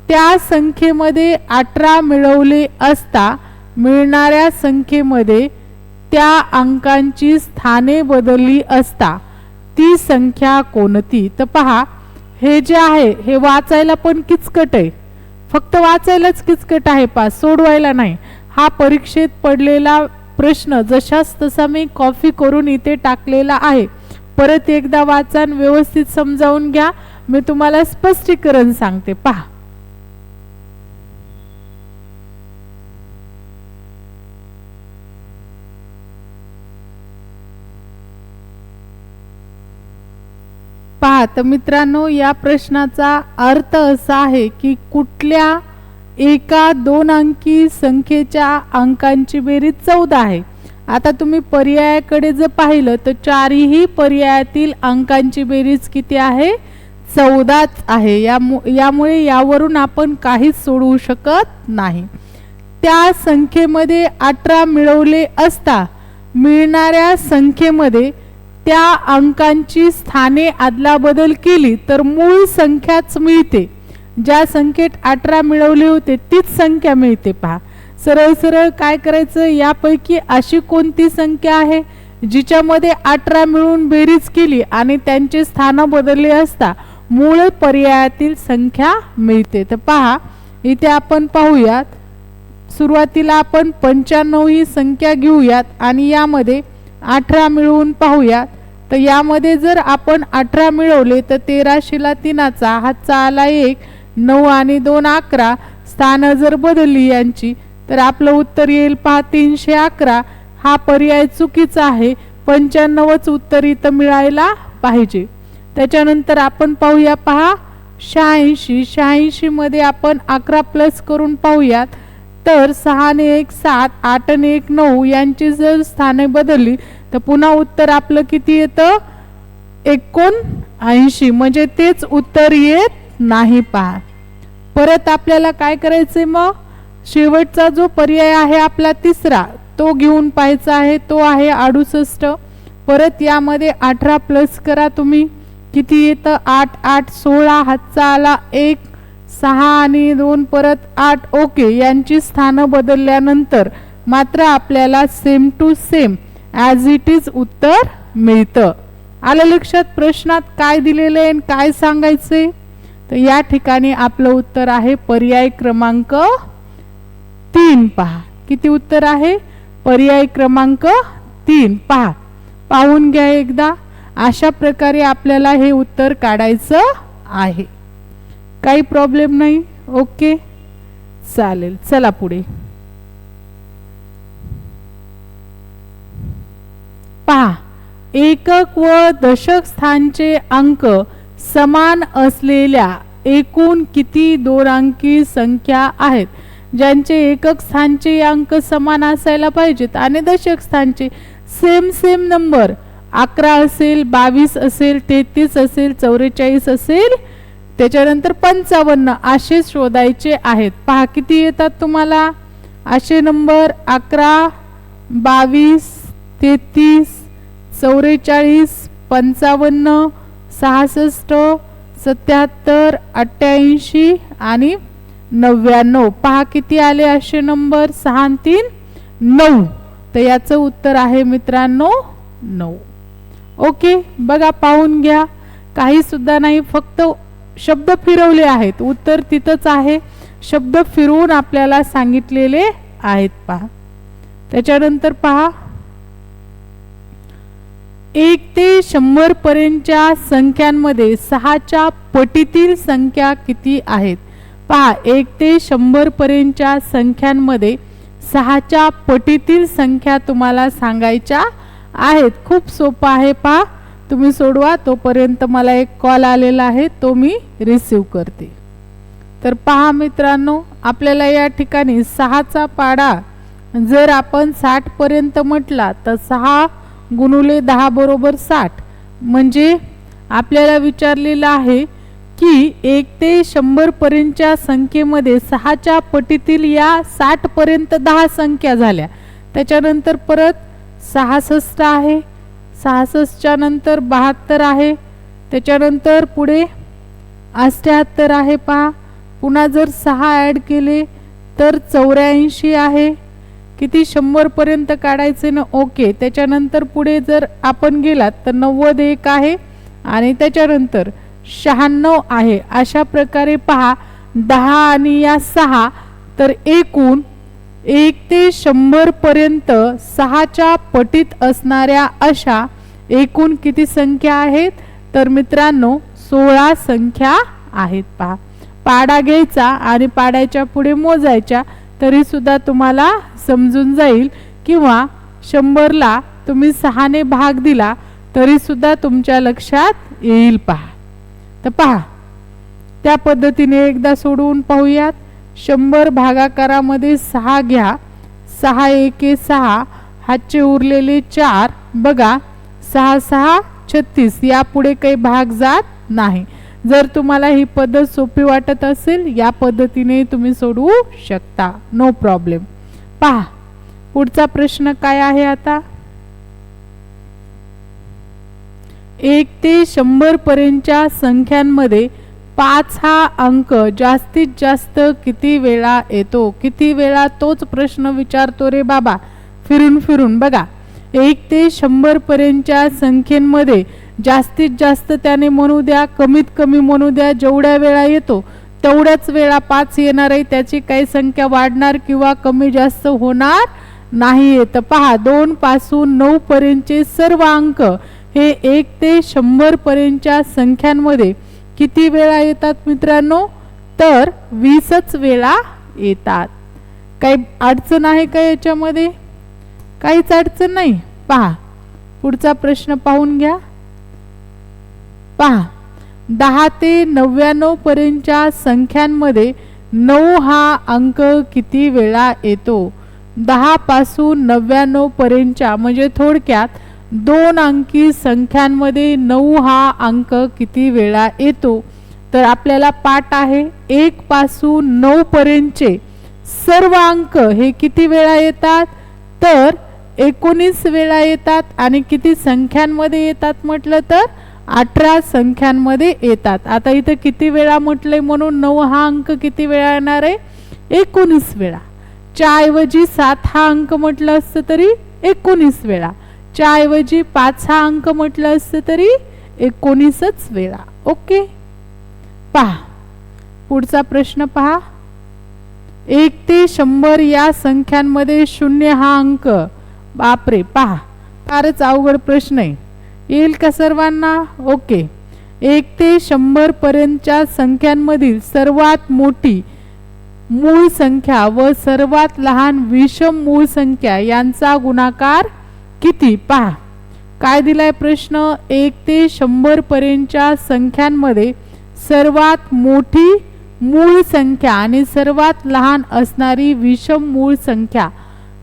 Speaker 1: त्या संख्येमध्ये 18 मिळवले असता मिळणाऱ्या संख्येमध्ये त्या अंकांची स्थाने बदलली असता ती संख्या कोणती. तर पहा हे जे आहे हे वाचायला पण किचकट आहे, फक्त वाचायलाच किचकट आहे. पहा सोडवायला नाही. हा परीक्षेत पडलेला प्रश्न जशाच तसा मी कॉपी करून इथे टाकलेला आहे. परत एकदा वाचन व्यवस्थित समजावून घ्या, मी तुम्हाला स्पष्टीकरण सांगते. पहा पहा तर मित्रांनो या प्रश्नाचा अर्थ असा आहे की कुठल्या एका 2 अंकी संख्येच्या अंकांची बेरीज 14 आहे. आता तुम्ही पर्यायाकडे जर पाहिलं तर चारही पर्यायातील अंकांची बेरीज किती आहे, 14च आहे. यामुळे यावरून आपण काहीच सोडवू शकत नाही. त्या संख्येमध्ये 18 मिळवले असता मिळणाऱ्या संख्येमध्ये त्या अंकांची स्थाने अदलाबदल केली तर मूळ संख्याच मिळते. ज्या संख्येत 18 मिळवले होते तीच संख्या मिळते. पहा सरळ सरळ काय करायचं, यापैकी अशी कोणती संख्या आहे जिच्यामध्ये 18 मिळून बेरीज केली आणि त्यांचे स्थान बदलले असता मूळ पर्यायातील संख्या मिळते. तर पहा इथे आपण पाहूयात, सुरुवातीला आपण 95 ही संख्या घेऊयात आणि यामध्ये 18 मिळवून पाहूयात. तर यामध्ये जर आपण 18 मिळवले तर 13शीला 3चा हातचा आला 1, 9 आणि 2 11, स्थान जर बदलली यांची तर आपलं उत्तर येईल पहा 311. हा पर्याय चुकीचा आहे, 95च उत्तर इथं मिळायला पाहिजे. त्याच्यानंतर आपण पाहूया पहा 86 मध्ये आपण 11 प्लस करून पाहूयात. तर 6 ने 1 7, 8 ने 1 9 यांची जर स्थाने बदलली तर पुन्हा उत्तर आपलं किती येतं, 79. म्हणजे तेच उत्तर येत नाही. पहा परत आपल्याला काय करायचंय, मग शेवटचा जो पर्याय आहे आपला तिसरा तो घेऊन पाहायचा आहे, तो आहे 68. परत यामध्ये 18 प्लस करा तुम्ही, किती येतं 8 8 16, हातचा आला 1, 6 आणि 2 परत 8. ओके, यांची स्थानं बदलल्यानंतर मात्र आपल्याला same to same as it is उत्तर मिळतं. आलं लक्षात प्रश्नात काय दिलेलं आहे काय सांगायचंय. तर या ठिकाणी आपलं उत्तर आहे पर्याय क्रमांक 3. पहा किती उत्तर आहे, पर्याय क्रमांक 3. पहा पाहून घ्या एकदा. अशा प्रकारे आपल्याला हे उत्तर काढायचं आहे, काही प्रॉब्लेम नाही. ओके चालेल, चला पुढे पहा. एकक व दशक स्थानचे अंक समान असलेल्या एकूण किती 2 अंकी संख्या आहेत. ज्यांचे एकक स्थानचे अंक समान असायला पाहिजेत आणि दशक स्थानचे सेम नंबर 11 असेल, 22 असेल, 33 असेल, 44 असेल, त्याच्यानंतर 55 असे शोधायचे आहेत. पहा किती येतात तुम्हाला असे नंबर 11, 22, 33, 44, 55, 66, 77, 88 आणि 99. पहा किती आले असे नंबर 6 आणि 3 9. तर याचं उत्तर आहे मित्रांनो 9. ओके, बघा पाहून घ्या, काही सुद्धा नाही, फक्त शब्द फिरवले आहेत. उत्तर तिथंच आहे, शब्द फिरवून आपल्याला सांगितलेले आहेत. पहा त्याच्यानंतर पहा 1 ते 100 पर्यंतच्या संख्यांमध्ये 6च्या पटीतील संख्या किती आहेत. पहा 1 ते 100 पर्यंतच्या संख्यांमध्ये 6च्या पटीतील संख्या तुम्हाला सांगायच्या आहेत. खूप सोपं आहे, पहा तुम्ही सोडवा. तोपर्यंत मला एक कॉल आलेला आहे, तो मी रिसीव करते. तर पहा मित्रांनो, आपल्याला या ठिकाणी 6चा पाडा जर आपण 60 पर्यंत म्हटला तर 6 गुणुले 10 बरोबर 60. म्हणजे आपल्याला विचारलेलं आहे की 1 ते 100 पर्यंतच्या संख्येमध्ये 6च्या पटीतील या 60 पर्यंत 10 संख्या झाल्या. त्याच्यानंतर परत 66 आहे, 66च्या नंतर 72 आहे, त्याच्यानंतर पुढे 78 आहे. पहा पुन्हा जर 6 ॲड केले तर 84 आहे. किती 100 पर्यंत काढायचे ना. ओके, त्याच्यानंतर पुढे जर आपण गेलात तर 91 आहे आणि त्याच्यानंतर 96 आहे. अशा प्रकारे पहा 10 आणि या 6, तर एकूण 1 ते 100 पर्यंत 6च्या पटीत असणाऱ्या अशा एकूण किती संख्या आहेत. तर मित्रांनो 16 संख्या आहेत. पहा पाडा घ्यायचा आणि पाड्याच्या पुढे मोजायच्या, तरी सुद्धा तुम्हाला समजून जाईल, किंवा 100ला तुम्ही 6ने भाग दिला तरी सुद्धा तुमच्या लक्षात येईल. पहा तर पहा त्या पद्धतीने एकदा सोडवून पाहूयात. 100 भागाकारामध्ये 6 घ्या, 6 एके 6, हातचे उरलेले 4. बघा 6 6 36, यापुढे काही भाग जात नाही. जर तुम्हाला ही पद्धत सोपी वाटत असेल, या पद्धतीने तुम्ही सोडवू शकता, नो प्रॉब्लेम. पहा पुढचा प्रश्न काय आहे आता. 1 ते 100 पर्यंतच्या संख्यांमध्ये 5 हा अंक जास्तीत जास्त किती वेळा येतो. किती वेळा तोच प्रश्न विचारतो रे बाबा, फिरून फिरून. बघा 1 ते 100 पर्यंतच्या संख्येमध्ये जास्तीत जास्त त्याने म्हणू द्या, कमीत कमी म्हणू द्या, जेवढ्या वेळा येतो तेवढ्याच वेळा 5 येणार आहे. त्याची काही संख्या वाढणार किंवा कमी जास्त होणार नाही. तर पहा 2 पासून 9 पर्यंतचे सर्व अंक हे 1 ते 100 पर्यंतच्या संख्यांमध्ये किती वेळा येतात मित्रांनो. तर 20च वेळा येतात. काही अडचण आहे का याच्यामध्ये. काहीच अडचण नाही. पहा पुढचा प्रश्न पाहून घ्या. पहा 10 ते 99 पर्यंतच्या संख्यांमध्ये 9 हा अंक किती वेळा येतो. 10 पासून 99 पर्यंतच्या म्हणजे थोडक्यात 2 अंकी संख्यांमध्ये 9 हा अंक किती वेळा येतो. तर आपल्याला पाठ आहे 1 पासून 9 पर्यंतचे सर्व अंक हे किती वेळा येतात. तर 19 वेळा येतात. आणि किती संख्यांमध्ये येतात म्हटलं तर 18 संख्यांमध्ये येतात. आता इथं किती वेळा म्हटलंय म्हणून 9 हा अंक किती वेळा येणार आहे. 19 वेळा. च्या ऐवजी 7 हा अंक म्हटलं असतं तरी 19 वेळा. च्या ऐवजी 5 हा अंक म्हटलं असतं तरी 19च वेळा. ओके, पहा पुढचा प्रश्न पहा. 1 ते 100 या संख्यांमध्ये 0 हा अंक. बापरे, पहा फारच अवघड प्रश्न आहे. येईल का सर्वांना. ओके, 1 ते 100 पर्यंतच्या संख्यांमधील सर्वात मोठी मूळ संख्या व सर्वात लहान विषम मूळ संख्या यांचा गुणाकार किती. पहा काय दिलाय प्रश्न. 1 ते 100 पर्यंतच्या संख्यांमध्ये सर्वात मोठी मूळ संख्या आणि सर्वात लहान असणारी विषम मूळ संख्या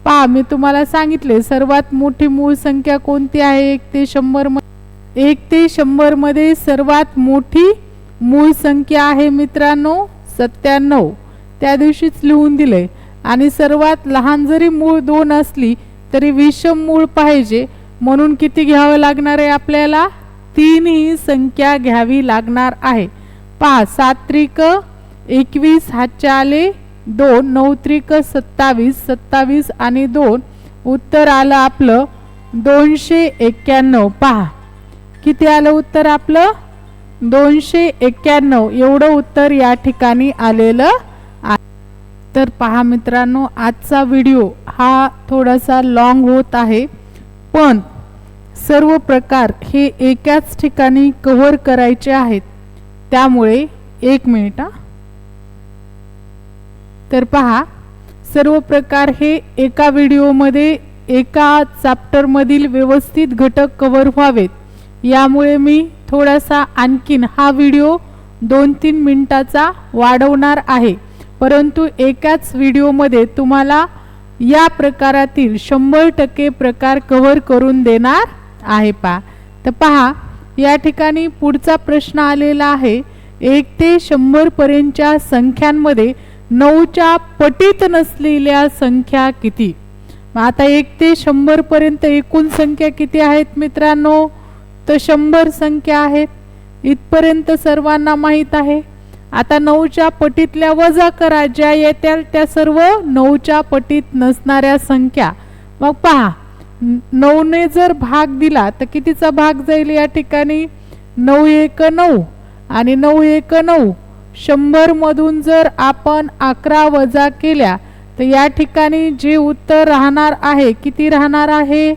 Speaker 1: पहा मी तुम्हाला सांगितले सर्वात मोठी मूळ संख्या कोणती आहे 1 ते 100 1 ते 100 मध्ये सर्वात मोठी मूळ संख्या आहे मित्रांनो 97. त्या दिवशीच लिहून दिले. आणि सर्वात लहान जरी मूळ 2 असली तरी विषम मूळ पाहिजे म्हणून किती घ्यावं लागणार आहे आपल्याला 3 ही संख्या घ्यावी लागणार आहे. पहा 7 त्रिक 21 हातचे आले 2 9 त्रिक 27 27 आणि 2 उत्तर आलं आपलं 291. पहा किती आलं उत्तर आपलं 291 एवढं उत्तर या ठिकाणी आलेलं आहे. तर पहा मित्रांनो आजचा व्हिडिओ हा थोडासा लॉंग होत आहे पण सर्व प्रकार हे एकाच ठिकाणी कव्हर करायचे आहेत त्यामुळे 1 मिनिट. तर पहा सर्व प्रकार हे एका व्हिडिओमध्ये एका चॅप्टर मधील व्यवस्थित घटक कव्हर व्हावेत यामुळे मी थोडासा आणखीन हा व्हिडिओ 2-3 मिनिटाचा वाढवणार आहे. परंतु एकाच व्हिडिओमध्ये तुम्हाला या प्रकारातील 100% प्रकार कव्हर करून देणार आहे. तर पहा या ठिकाणी पुढचा प्रश्न आलेला आहे 1 ते 100 पर्यंतच्या संख्यांमध्ये 9च्या पटीत नसलेल्या संख्या किती. आता 1 ते 100 पर्यंत एकूण संख्या किती आहेत मित्रांनो तर 100 संख्या आहेत. इथपर्यंत सर्वांना माहित आहे. आता 9च्या पटीतल्या वजा करा ज्या येतील त्या सर्व 9च्या पटीत नसणाऱ्या संख्या. मग पहा 9 ने जर भाग दिला तर कितीचा भाग जाईल या ठिकाणी 9 1 9 आणि 9 1 9. 100 मधून जर आपण 11 वजा केल्या तर या ठिकाणी जे उत्तर राहणार आहे किती राहणार आहे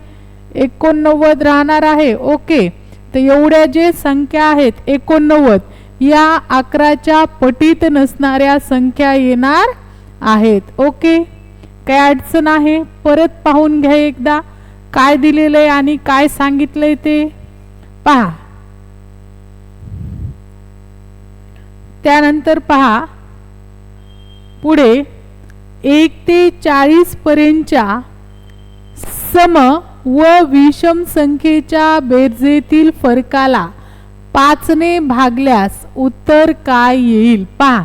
Speaker 1: 89 राहणार आहे. ओके तर एवढ्या जे संख्या आहेत 89 या 11च्या पटीत नसणाऱ्या संख्या येणार आहेत. ओके काय अडचण आहे परत पाहून घ्या एकदा काय दिलेलं आहे आणि काय सांगितलंय ते पहा. त्यानंतर पहा पुढे 1 ते 40 पर्यंतच्या सम व विषम संख्येच्या बेरजेतील फरकाला 5 ने भागल्यास उत्तर काय येईल. पहा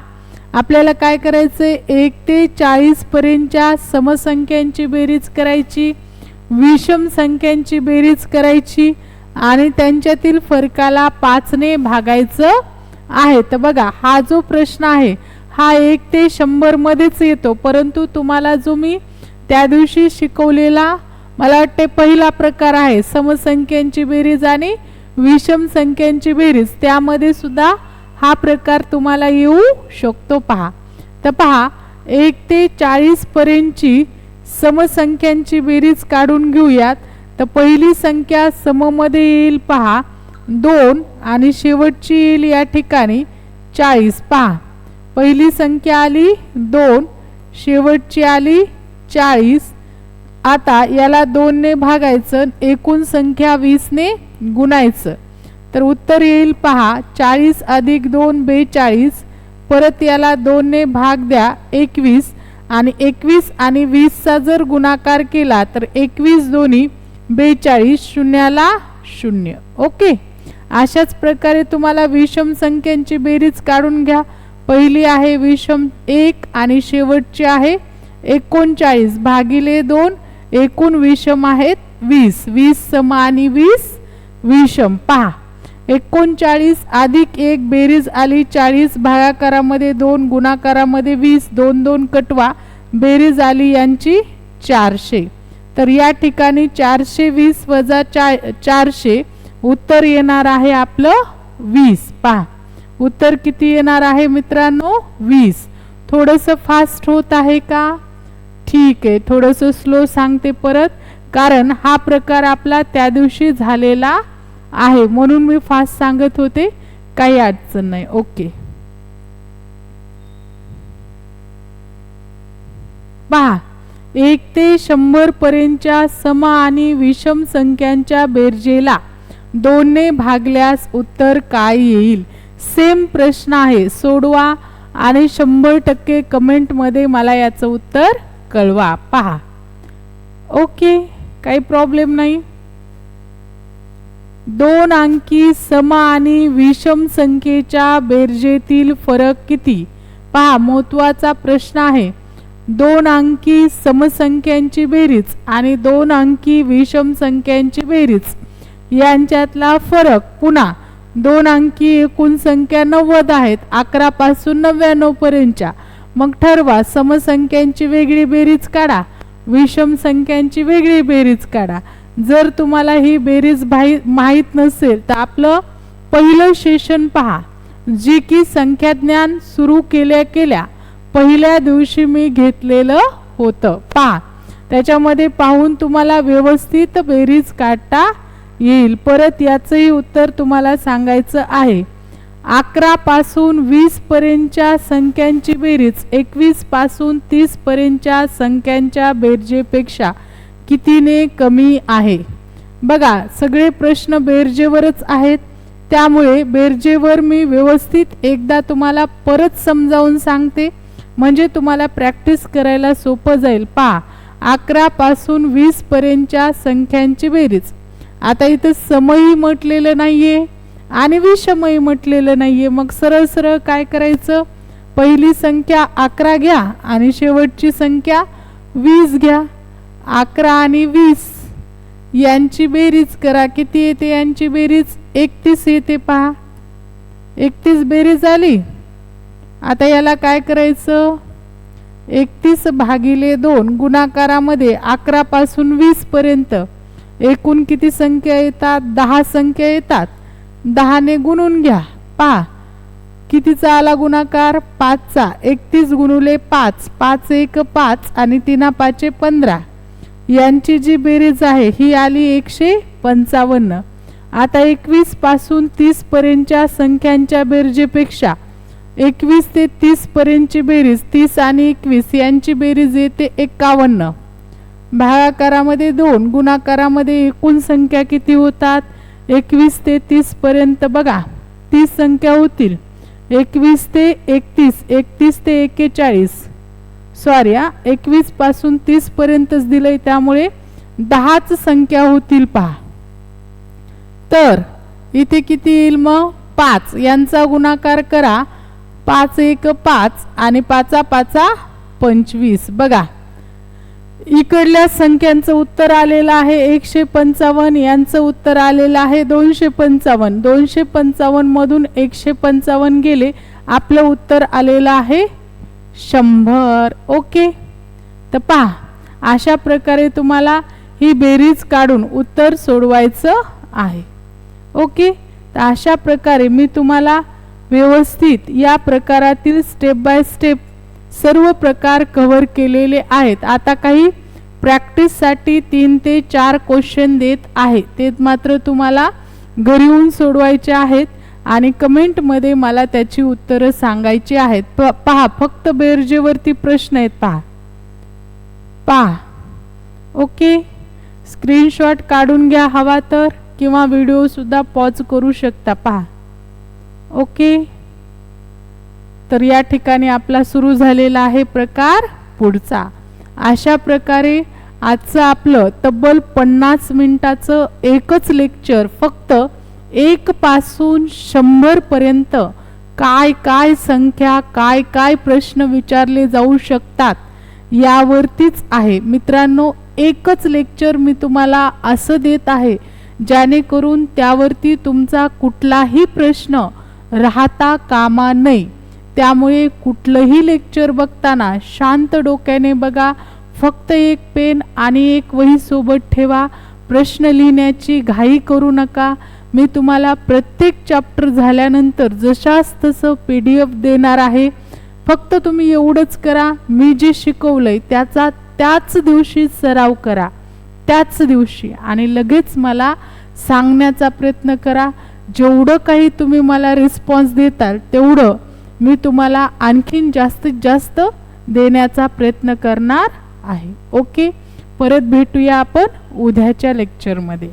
Speaker 1: आपल्याला काय करायचंय 1 ते 40 पर्यंतच्या समसंख्यांची बेरीज करायची विषम संख्यांची बेरीज करायची आणि त्यांच्यातील फरकाला 5 ने भागायचं आहे. तर बघा हा जो प्रश्न आहे हा 1 ते 100 मध्येच येतो परंतु तुम्हाला जो मी त्या दिवशी शिकवलेला मला वाटते पहिला प्रकार आहे समसंख्यांची बेरीज आणि विषम संख्यांची बेरीज त्यामध्ये सुद्धा हा प्रकार तुम्हाला येऊ शकतो. पहा तर पहा 1 ते 40 पर्यंतची समसंख्यांची बेरीज काढून घेऊयात. तर पहिली संख्या सम मध्ये येईल पहा 2 आणि शेवटची येईल या ठिकाणी 40. पहा पहिली संख्या आली 2 शेवटची आली 40. आता याला 2 ने भागायचं एकूण संख्या 20 ने गुणायचं तर उत्तर येईल पहा 40 अधिक 2 42. परत याला 2 ने भाग द्या 21 आणि 21 आणि 20 चा जर गुणाकार केला तर 21 दोन्ही 42 शून्याला 0. ओके अशाच प्रकारे तुम्हाला विषम संख्यांची बेरीज काढून घ्या. पहिली आहे विषम 1 आणि शेवटची आहे 39 भागिले 2 एकूण विषम आहेत 20 20 सम आणि 20 विषम. पहा 39 अधिक 1 बेरीज आली 40 भागाकारामध्ये 2 गुणाकारामध्ये 20 2 2 कटवा बेरीज आली यांची 400. तर या ठिकाणी 420 वजा 400 उत्तर येणार आहे आपलं 20. पहा उत्तर किती येणार आहे मित्रांनो 20. थोडंसं फास्ट होत आहे का ठीक आहे थोडंसं स्लो सांगते परत कारण हा प्रकार आपला त्या दिवशी झालेला आहे म्हणून मी फास्ट सांगत होते काही अडचण नाही. ओके पहा 1 ते 100 पर्यंतच्या सम आणि विषम संख्यांच्या बेरजेला 2 ने भागल्यास उत्तर काय येईल. सेम प्रश्न आहे सोडवा आणि 100% कमेंट मध्ये मला याचं उत्तर कळवा. पहा ओके, काही प्रॉब्लेम नाही. 2 अंकी सम आणि विषम संख्येच्या बेरजेतील फरक किती? पहा, महत्त्वाचा प्रश्न आहे. 2 अंकी समसंख्यांची बेरीज आणि 2 अंकी विषम संख्यांची बेरीज यांच्यातला फरक. पुन्हा 2 अंकी एकूण संख्या 90 आहेत, 11 पासून 99 पर्यंतच्या. मग ठरवा, समसंख्यांची वेगळी बेरीज काढा, विषम संख्यांची वेगळी बेरीज काढा. जर तुम्हाला ही बेरीज माहीत नसेल तर आपलं पहिलं सेशन पहा, जी की संख्याज्ञान सुरू केल्या पहिल्या दिवशी मी घेतलेलं होतं. पहा, त्याच्यामध्ये पाहून तुम्हाला व्यवस्थित बेरीज काढता येईल. परत याचंही उत्तर तुम्हाला सांगायचं आहे. 11 पासून 20 पर्यंतच्या संख्यांची बेरीज 21 पासून 30 पर्यंतच्या संख्यांच्या बेरजेपेक्षा कितीने कमी आहे? बघा, सगळे प्रश्न बेरजेवरच आहेत, त्यामुळे बेरजेवर मी व्यवस्थित एकदा तुम्हाला परत समजावून सांगते, म्हणजे तुम्हाला प्रॅक्टिस करायला सोपं जाईल. पहा, 11 पासून 20 पर्यंतच्या संख्यांची बेरीज. आता इथं समही म्हटलेलं नाहीये आणि विषमही म्हटलेलं नाहीये. मग सरळ सरळ काय करायचं, पहिली संख्या 11 घ्या आणि शेवटची संख्या 20 घ्या. 11 आणि 20 यांची बेरीज करा. किती येते यांची बेरीज? 31 येते. पहा, 31 बेरीज आली. आता याला काय करायचं, 31 भागिले 2 गुणाकारामध्ये 11 पासून 20 पर्यंत एकूण किती संख्या येतात? 10 संख्या येतात. 10 ने गुणून घ्या. पहा, कितीचा आला गुणाकार? 5चा. 31 गुणुले 5, 5 1 5 आणि 3 5 15. यांची जी बेरीज आहे ही आली 155. आता 21 पासून 30 पर्यंतच्या संख्यांच्या बेरजेपेक्षा 21 ते 30 पर्यंतची बेरीज, 30 आणि 21 यांची बेरीज येते 51. भागाकारामध्ये 2, गुणाकारामध्ये एकूण संख्या किती होतात? 21 ते 30 पर्यंत बघा 30 संख्या होतील. 21 ते 31, 31 ते 41, सॉरी 21 पासून 30 पर्यंतच दिलंय, त्यामुळे 10च संख्या होतील. पहा, तर इथे किती येईल मग? 5. यांचा गुणाकार करा. 5 1 5 आणि 5 5 25. बघा, इकडल्या संख्यांचं उत्तर आलेलं आहे 155, यांचं उत्तर आलेलं आहे 255. 255 मधून 155 गेले, आपलं उत्तर आलेलं आहे 100. ओके, तर पहा, अशा प्रकारे तुम्हाला ही बेरीज काढून उत्तर सोडवायचं आहे. ओके, तर अशा प्रकारे मी तुम्हाला व्यवस्थित या प्रकारातील स्टेप बाय स्टेप सर्व प्रकार कव्हर केलेले आहेत. आता काही प्रॅक्टिससाठी 3 ते 4 क्वेश्चन देत आहे, ते मात्र तुम्हाला घरी येऊन सोडवायचे आहेत आणि कमेंटमध्ये मला त्याची उत्तरं सांगायची आहेत. पहा, फक्त बेरजेवरती प्रश्न आहेत. पहा. ओके, स्क्रीनशॉट काढून घ्या हवा तर, किंवा व्हिडिओ सुद्धा पॉज करू शकता. पहा. ओके, तर या ठिकाणी आपला सुरू झालेला आहे प्रकार पुढचा. अशा प्रकारे आजचं आपलं तब्बल 50 मिनिटाचं एकच लेक्चर, फक्त 1 पासून 100 पर्यंत काय काय संख्या, काय काय प्रश्न विचारले जाऊ शकतात यावरतीच आहे. मित्रांनो, एकच लेक्चर मी तुम्हाला असं देत आहे जेणेकरून त्यावरती तुमचा कुठलाही प्रश्न राहता कामा नये. त्यामुळे कुठलंही लेक्चर बघताना शांत डोक्याने बघा. फक्त एक पेन आणि एक वही सोबत ठेवा. प्रश्न लिहिण्याची घाई करू नका. मी तुम्हाला प्रत्येक चॅप्टर झाल्यानंतर जशास तसं PDF देणार आहे. फक्त तुम्ही एवढंच करा, मी जे शिकवलंय त्याचा त्याच दिवशी सराव करा, त्याच दिवशी, आणि लगेच मला सांगण्याचा प्रयत्न करा. जेवढं काही तुम्ही मला रिस्पॉन्स देताल तेवढं मी तुम्हाला आणखीन जास्तीत जास्त देण्याचा प्रयत्न करणार आहे. ओके, परत भेटूया आपण उद्याच्या लेक्चरमध्ये.